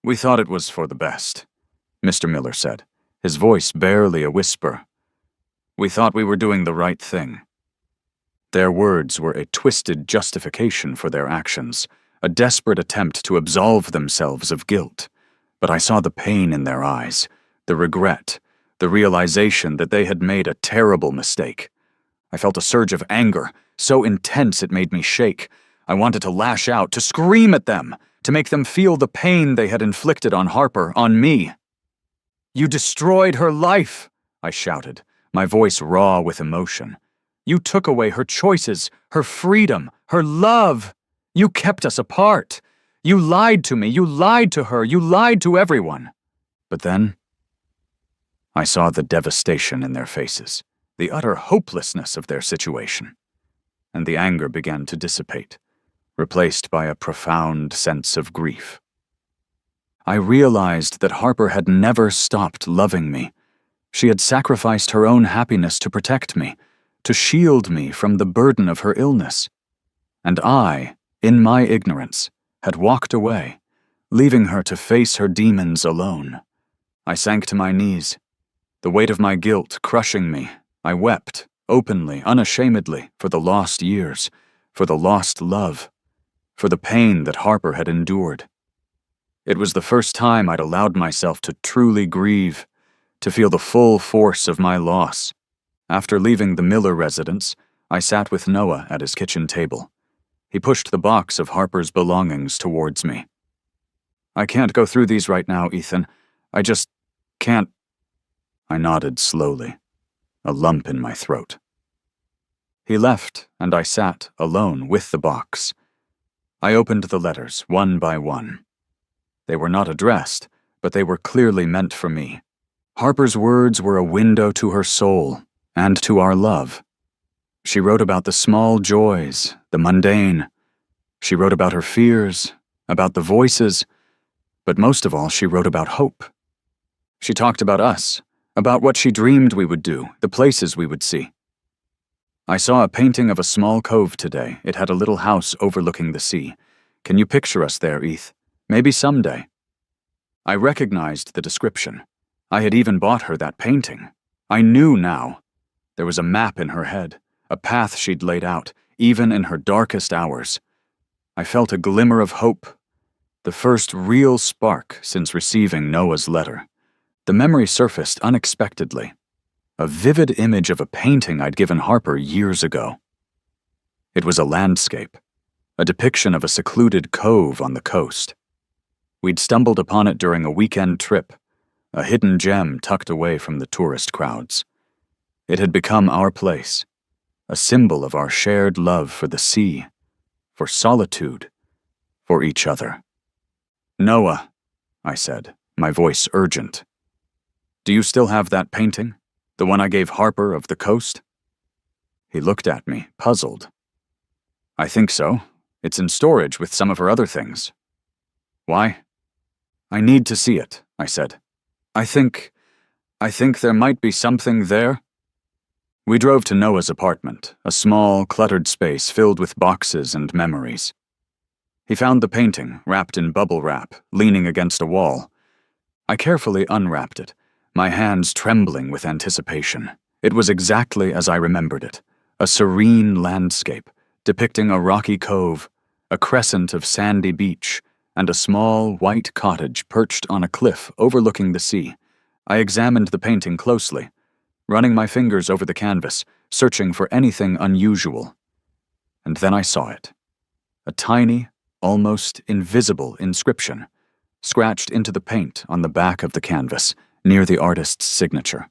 it was for the best," Mr. Miller said, his voice barely a whisper. "We thought we were doing the right thing." Their words were a twisted justification for their actions, a desperate attempt to absolve themselves of guilt. But I saw the pain in their eyes, the regret, the realization that they had made a terrible mistake. I felt a surge of anger, so intense it made me shake. I wanted to lash out, to scream at them, to make them feel the pain they had inflicted on Harper, on me. "You destroyed her life," I shouted, my voice raw with emotion. "You took away her choices, her freedom, her love. You kept us apart. You lied to me, you lied to her, you lied to everyone." But then, I saw the devastation in their faces, the utter hopelessness of their situation, and the anger began to dissipate, replaced by a profound sense of grief. I realized that Harper had never stopped loving me. She had sacrificed her own happiness to protect me, to shield me from the burden of her illness. And I, in my ignorance, had walked away, leaving her to face her demons alone. I sank to my knees, the weight of my guilt crushing me, I wept, openly, unashamedly, for the lost years, for the lost love, for the pain that Harper had endured. It was the first time I'd allowed myself to truly grieve, to feel the full force of my loss. After leaving the Miller residence, I sat with Noah at his kitchen table. He pushed the box of Harper's belongings towards me. "I can't go through these right now, Ethan. I just can't." I nodded slowly, a lump in my throat. He left, and I sat alone with the box. I opened the letters, one by one. They were not addressed, but they were clearly meant for me. Harper's words were a window to her soul, and to our love. She wrote about the small joys, the mundane. She wrote about her fears, about the voices, but most of all, she wrote about hope. She talked about us, about what she dreamed we would do, the places we would see. "I saw a painting of a small cove today. It had a little house overlooking the sea. Can you picture us there, Eth? Maybe someday." I recognized the description. I had even bought her that painting. I knew now. There was a map in her head, a path she'd laid out, even in her darkest hours. I felt a glimmer of hope, the first real spark since receiving Noah's letter. The memory surfaced unexpectedly, a vivid image of a painting I'd given Harper years ago. It was a landscape, a depiction of a secluded cove on the coast. We'd stumbled upon it during a weekend trip, a hidden gem tucked away from the tourist crowds. It had become our place, a symbol of our shared love for the sea, for solitude, for each other. "Noah," I said, my voice urgent. "Do you still have that painting? The one I gave Harper of the coast?" He looked at me, puzzled. "I think so. It's in storage with some of her other things." "Why?" "I need to see it," I said. I think there might be something there." We drove to Noah's apartment, a small, cluttered space filled with boxes and memories. He found the painting, wrapped in bubble wrap, leaning against a wall. I carefully unwrapped it, my hands trembling with anticipation. It was exactly as I remembered it, a serene landscape, depicting a rocky cove, a crescent of sandy beach, and a small, white cottage perched on a cliff overlooking the sea. I examined the painting closely, running my fingers over the canvas, searching for anything unusual. And then I saw it. A tiny, almost invisible inscription, scratched into the paint on the back of the canvas, near the artist's signature.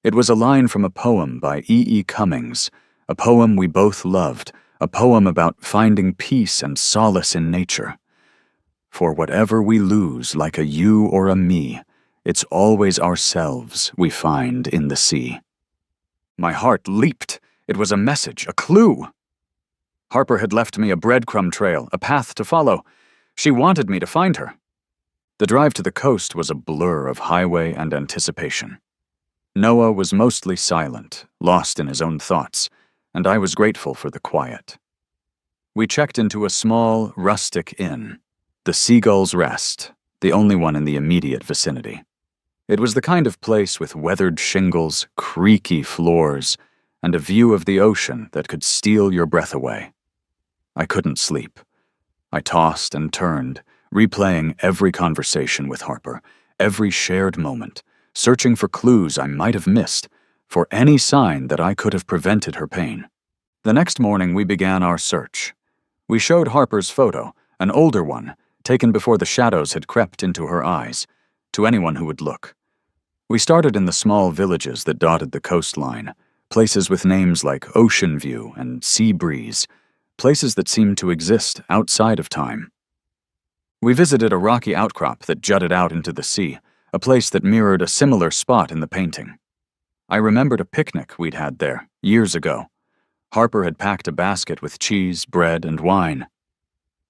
It was a line from a poem by E. E. Cummings, a poem we both loved, a poem about finding peace and solace in nature. "For whatever we lose, like a you or a me, it's always ourselves we find in the sea." My heart leaped. It was a message, a clue. Harper had left me a breadcrumb trail, a path to follow. She wanted me to find her. The drive to the coast was a blur of highway and anticipation. Noah was mostly silent, lost in his own thoughts, and I was grateful for the quiet. We checked into a small, rustic inn, the Seagull's Rest, the only one in the immediate vicinity. It was the kind of place with weathered shingles, creaky floors, and a view of the ocean that could steal your breath away. I couldn't sleep. I tossed and turned, replaying every conversation with Harper, every shared moment, searching for clues I might have missed, for any sign that I could have prevented her pain. The next morning we began our search. We showed Harper's photo, an older one, taken before the shadows had crept into her eyes, to anyone who would look. We started in the small villages that dotted the coastline, places with names like Ocean View and Sea Breeze, places that seemed to exist outside of time. We visited a rocky outcrop that jutted out into the sea, a place that mirrored a similar spot in the painting. I remembered a picnic we'd had there, years ago. Harper had packed a basket with cheese, bread, and wine.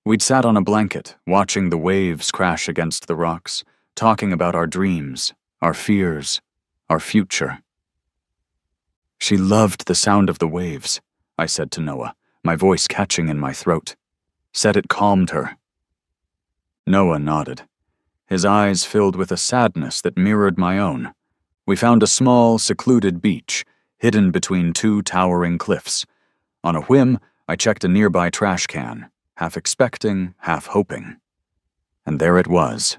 We'd sat on a blanket, watching the waves crash against the rocks, talking about our dreams, our fears, our future. "She loved the sound of the waves," I said to Noah, my voice catching in my throat. "Said it calmed her." Noah nodded. His eyes filled with a sadness that mirrored my own. We found a small, secluded beach, hidden between two towering cliffs. On a whim, I checked a nearby trash can, half expecting, half hoping. And there it was,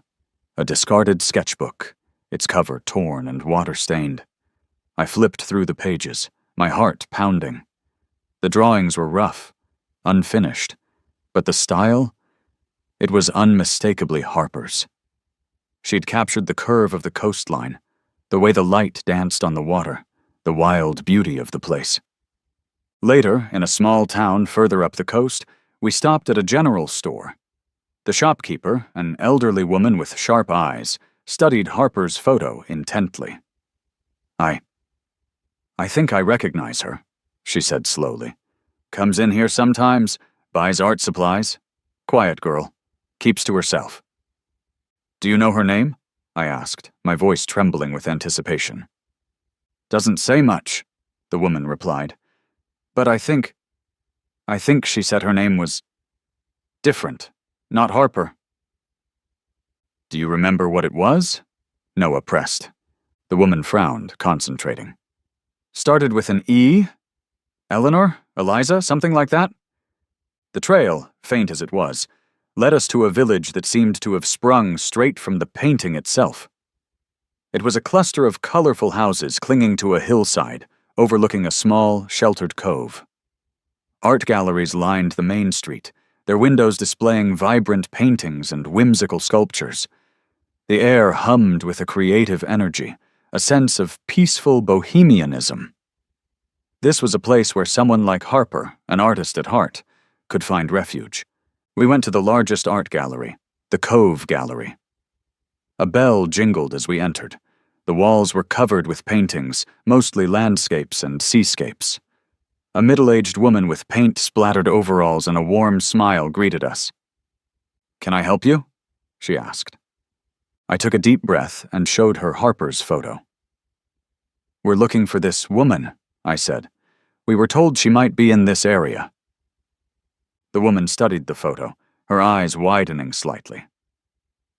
a discarded sketchbook, its cover torn and water-stained. I flipped through the pages, my heart pounding. The drawings were rough, unfinished, but the style? It was unmistakably Harper's. She'd captured the curve of the coastline, the way the light danced on the water, the wild beauty of the place. Later, in a small town further up the coast, we stopped at a general store. The shopkeeper, an elderly woman with sharp eyes, studied Harper's photo intently. I think I recognize her, she said slowly. Comes in here sometimes, buys art supplies. Quiet girl. Keeps to herself. Do you know her name? I asked, my voice trembling with anticipation. Doesn't say much, the woman replied. But I think she said her name was different, not Harper. Do you remember what it was? Noah pressed. The woman frowned, concentrating. Started with an E? Eleanor? Eliza? Something like that? The trail, faint as it was, led us to a village that seemed to have sprung straight from the painting itself. It was a cluster of colorful houses clinging to a hillside, overlooking a small, sheltered cove. Art galleries lined the main street, their windows displaying vibrant paintings and whimsical sculptures. The air hummed with a creative energy, a sense of peaceful bohemianism. This was a place where someone like Harper, an artist at heart, could find refuge. We went to the largest art gallery, the Cove Gallery. A bell jingled as we entered. The walls were covered with paintings, mostly landscapes and seascapes. A middle-aged woman with paint-splattered overalls and a warm smile greeted us. Can I help you? She asked. I took a deep breath and showed her Harper's photo. We're looking for this woman, I said. We were told she might be in this area. The woman studied the photo, her eyes widening slightly.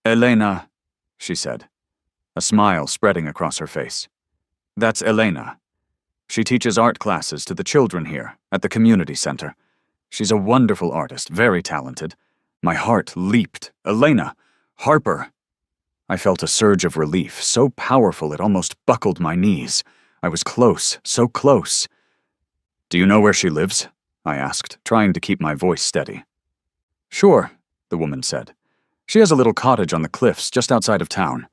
Elena, she said, a smile spreading across her face. That's Elena. She teaches art classes to the children here, at the community center. She's a wonderful artist, very talented. My heart leaped. Elena! Harper! I felt a surge of relief, so powerful it almost buckled my knees. I was close, so close. Do you know where she lives? I asked, trying to keep my voice steady. Sure, the woman said. She has a little cottage on the cliffs just outside of town.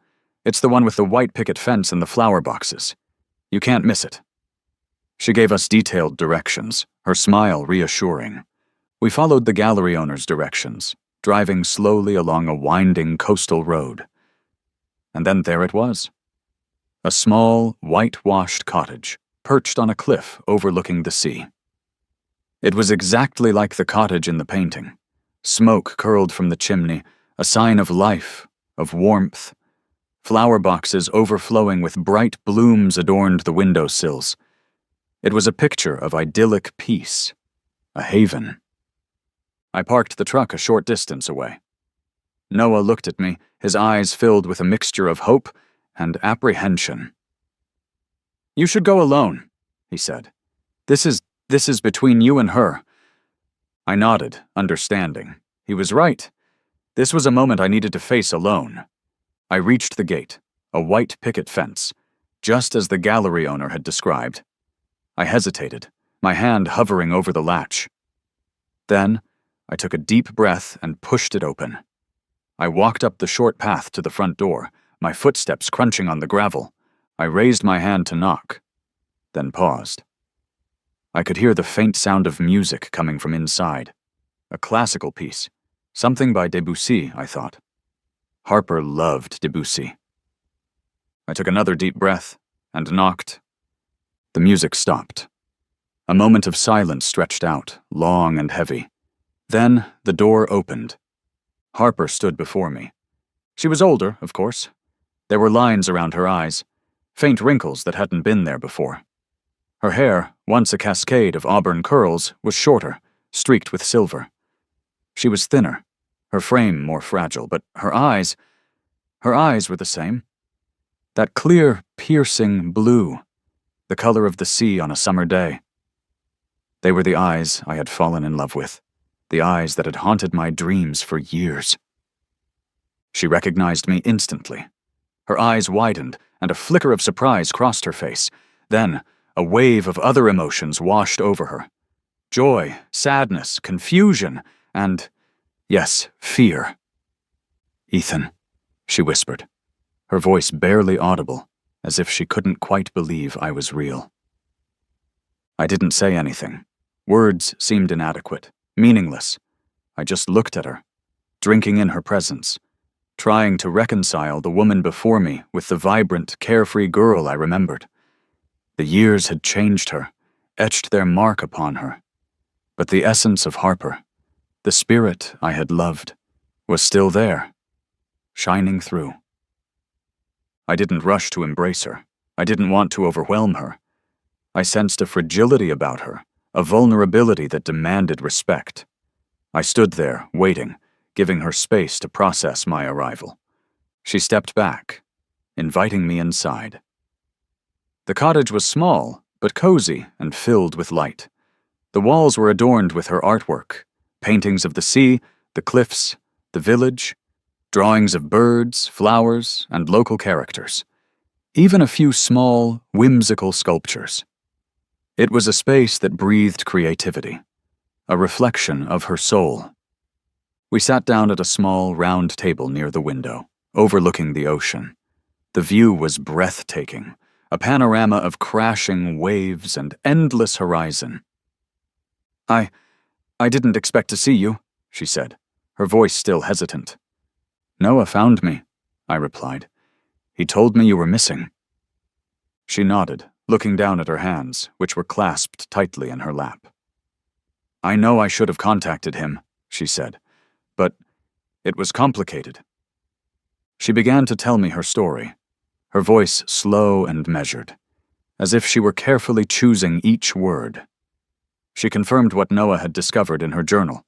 It's the one with the white picket fence and the flower boxes. You can't miss it. She gave us detailed directions, her smile reassuring. We followed the gallery owner's directions, driving slowly along a winding coastal road. And then there it was. A small, whitewashed cottage, perched on a cliff overlooking the sea. It was exactly like the cottage in the painting. Smoke curled from the chimney, a sign of life, of warmth. Flower boxes overflowing with bright blooms adorned the windowsills. It was a picture of idyllic peace, a haven. I parked the truck a short distance away. Noah looked at me, his eyes filled with a mixture of hope and apprehension. You should go alone, he said. This is between you and her. I nodded, understanding. He was right. This was a moment I needed to face alone. I reached the gate, a white picket fence, just as the gallery owner had described. I hesitated, my hand hovering over the latch. Then, I took a deep breath and pushed it open. I walked up the short path to the front door, my footsteps crunching on the gravel. I raised my hand to knock, then paused. I could hear the faint sound of music coming from inside. A classical piece. Something by Debussy, I thought. Harper loved Debussy. I took another deep breath and knocked. The music stopped. A moment of silence stretched out, long and heavy. Then the door opened. Harper stood before me. She was older, of course. There were lines around her eyes, faint wrinkles that hadn't been there before. Her hair, once a cascade of auburn curls, was shorter, streaked with silver. She was thinner, her frame more fragile, but her eyes were the same. That clear, piercing blue. the color of the sea on a summer day. They were the eyes I had fallen in love with, the eyes that had haunted my dreams for years. She recognized me instantly. Her eyes widened, and a flicker of surprise crossed her face. Then, a wave of other emotions washed over her. Joy, sadness, confusion, and, yes, fear. "Ethan," she whispered, her voice barely audible, as if she couldn't quite believe I was real. I didn't say anything. Words seemed inadequate, meaningless. I just looked at her, drinking in her presence, trying to reconcile the woman before me with the vibrant, carefree girl I remembered. The years had changed her, etched their mark upon her. But the essence of Harper, the spirit I had loved, was still there, shining through. I didn't rush to embrace her. I didn't want to overwhelm her. I sensed a fragility about her, a vulnerability that demanded respect. I stood there, waiting, giving her space to process my arrival. She stepped back, inviting me inside. The cottage was small, but cozy and filled with light. The walls were adorned with her artwork, paintings of the sea, the cliffs, the village, drawings of birds, flowers, and local characters. Even a few small, whimsical sculptures. It was a space that breathed creativity, a reflection of her soul. We sat down at a small, round table near the window, overlooking the ocean. The view was breathtaking, a panorama of crashing waves and endless horizon. I didn't expect to see you," she said, her voice still hesitant. "Noah found me," I replied. "He told me you were missing." She nodded, looking down at her hands, which were clasped tightly in her lap. "I know I should have contacted him," she said, "but it was complicated." She began to tell me her story, her voice slow and measured, as if she were carefully choosing each word. She confirmed what Noah had discovered in her journal: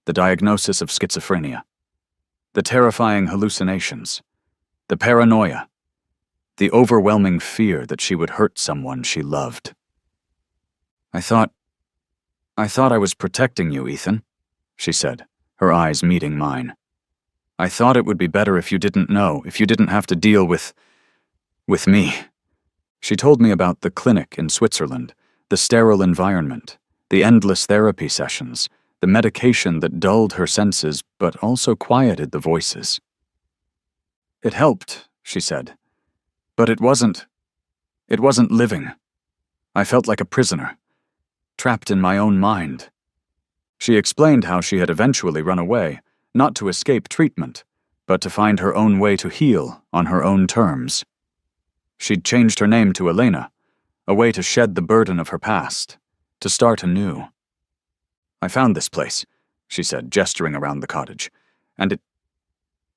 the diagnosis of schizophrenia, the terrifying hallucinations, the paranoia, the overwhelming fear that she would hurt someone she loved. I thought I was protecting you, Ethan," she said, her eyes meeting mine. "I thought it would be better if you didn't know, if you didn't have to deal with me." She told me about the clinic in Switzerland, the sterile environment, the endless therapy sessions, the medication that dulled her senses but also quieted the voices. "It helped," she said, "but it wasn't living. I felt like a prisoner, trapped in my own mind." She explained how she had eventually run away, not to escape treatment, but to find her own way to heal on her own terms. She'd changed her name to Elena, a way to shed the burden of her past, to start anew. "I found this place," she said, gesturing around the cottage, "and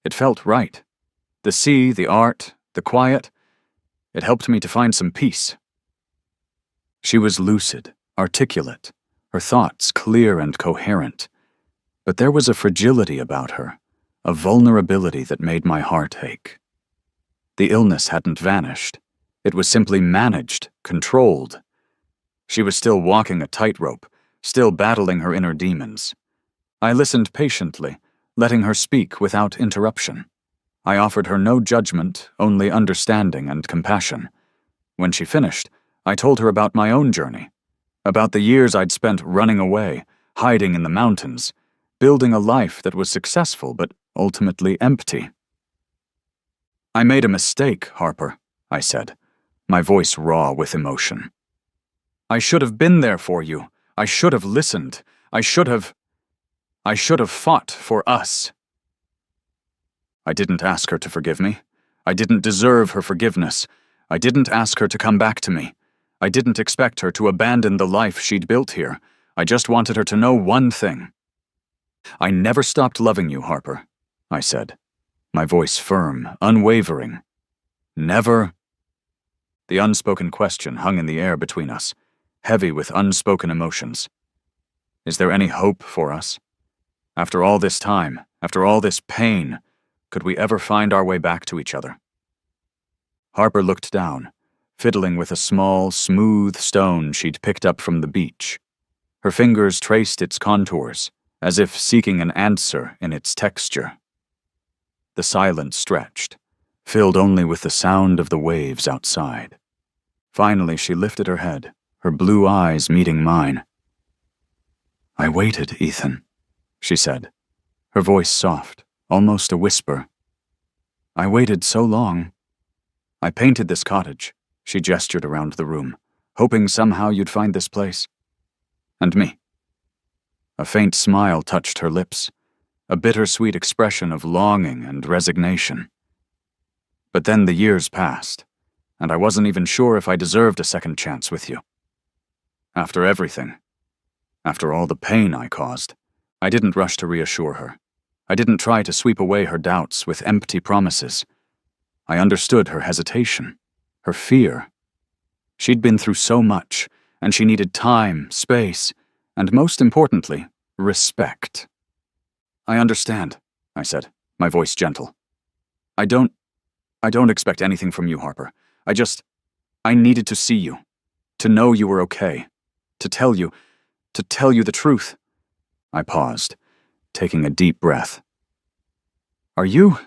it felt right. The sea, the art, the quiet, it helped me to find some peace." She was lucid, articulate, her thoughts clear and coherent, but there was a fragility about her, a vulnerability that made my heart ache. The illness hadn't vanished. It was simply managed, controlled. She was still walking a tightrope, still battling her inner demons. I listened patiently, letting her speak without interruption. I offered her no judgment, only understanding and compassion. When she finished, I told her about my own journey, about the years I'd spent running away, hiding in the mountains, building a life that was successful but ultimately empty. "I made a mistake, Harper," I said, my voice raw with emotion. "I should have been there for you. I should have listened. I should have fought for us." I didn't ask her to forgive me. I didn't deserve her forgiveness. I didn't ask her to come back to me. I didn't expect her to abandon the life she'd built here. I just wanted her to know one thing. "I never stopped loving you, Harper," I said, my voice firm, unwavering. "Never." The unspoken question hung in the air between us, heavy with unspoken emotions. Is there any hope for us? After all this time, after all this pain, could we ever find our way back to each other? Harper looked down, fiddling with a small, smooth stone she'd picked up from the beach. Her fingers traced its contours, as if seeking an answer in its texture. The silence stretched, filled only with the sound of the waves outside. Finally, she lifted her head, her blue eyes meeting mine. "I waited, Ethan," she said, her voice soft, almost a whisper. "I waited so long. I painted this cottage," she gestured around the room, "hoping somehow you'd find this place. And me." A faint smile touched her lips, a bittersweet expression of longing and resignation. But then the years passed, and I wasn't even sure if I deserved a second chance with you. After everything, after all the pain I caused, I didn't rush to reassure her. I didn't try to sweep away her doubts with empty promises. I understood her hesitation, her fear. She'd been through so much, and she needed time, space, and most importantly, respect. "I understand," I said, my voice gentle. I don't expect anything from you, Harper. I needed to see you, to know you were okay, to tell you the truth." I paused, taking a deep breath. Are you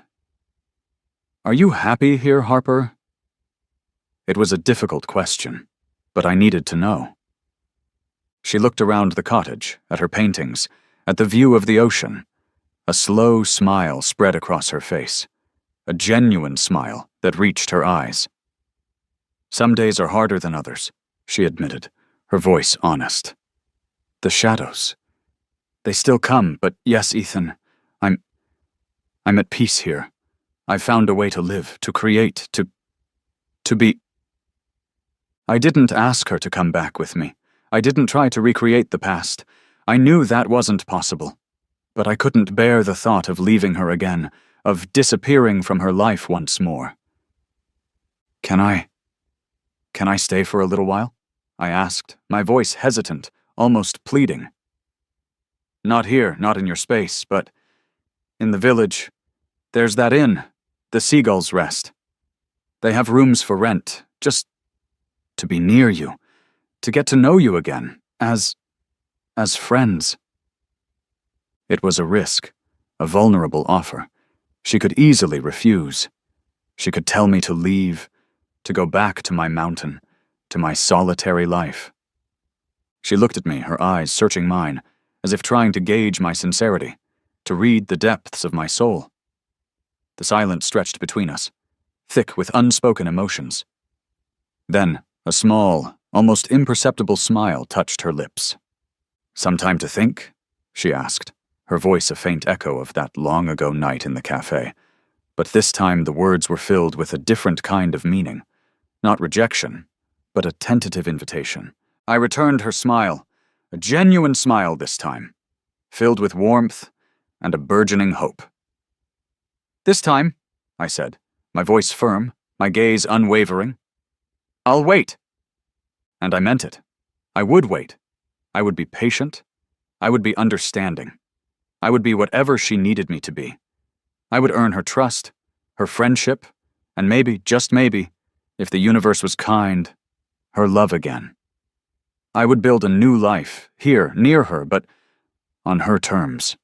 happy here, Harper?" It was a difficult question, but I needed to know. She looked around the cottage, at her paintings, at the view of the ocean. A slow smile spread across her face, a genuine smile that reached her eyes. "Some days are harder than others," she admitted, her voice honest. "The shadows. They still come, but yes, Ethan, I'm at peace here. I've found a way to live, to create, to be." I didn't ask her to come back with me. I didn't try to recreate the past. I knew that wasn't possible. But I couldn't bear the thought of leaving her again, of disappearing from her life once more. Can I stay for a little while?" I asked, my voice hesitant, almost pleading. "Not here, not in your space, but in the village. There's that inn, the Seagull's Rest. They have rooms for rent, just to be near you, to get to know you again, as friends." It was a risk, a vulnerable offer. She could easily refuse. She could tell me to leave, to go back to my mountain, to my solitary life. She looked at me, her eyes searching mine, as if trying to gauge my sincerity, to read the depths of my soul. The silence stretched between us, thick with unspoken emotions. Then, a small, almost imperceptible smile touched her lips. "Some time to think?" she asked, her voice a faint echo of that long-ago night in the cafe. But this time the words were filled with a different kind of meaning. Not rejection, but a tentative invitation. I returned her smile, a genuine smile this time, filled with warmth and a burgeoning hope. "This time," I said, my voice firm, my gaze unwavering, "I'll wait." And I meant it. I would wait. I would be patient. I would be understanding. I would be whatever she needed me to be. I would earn her trust, her friendship, and maybe, just maybe, if the universe was kind, her love again. I would build a new life, here, near her, but on her terms.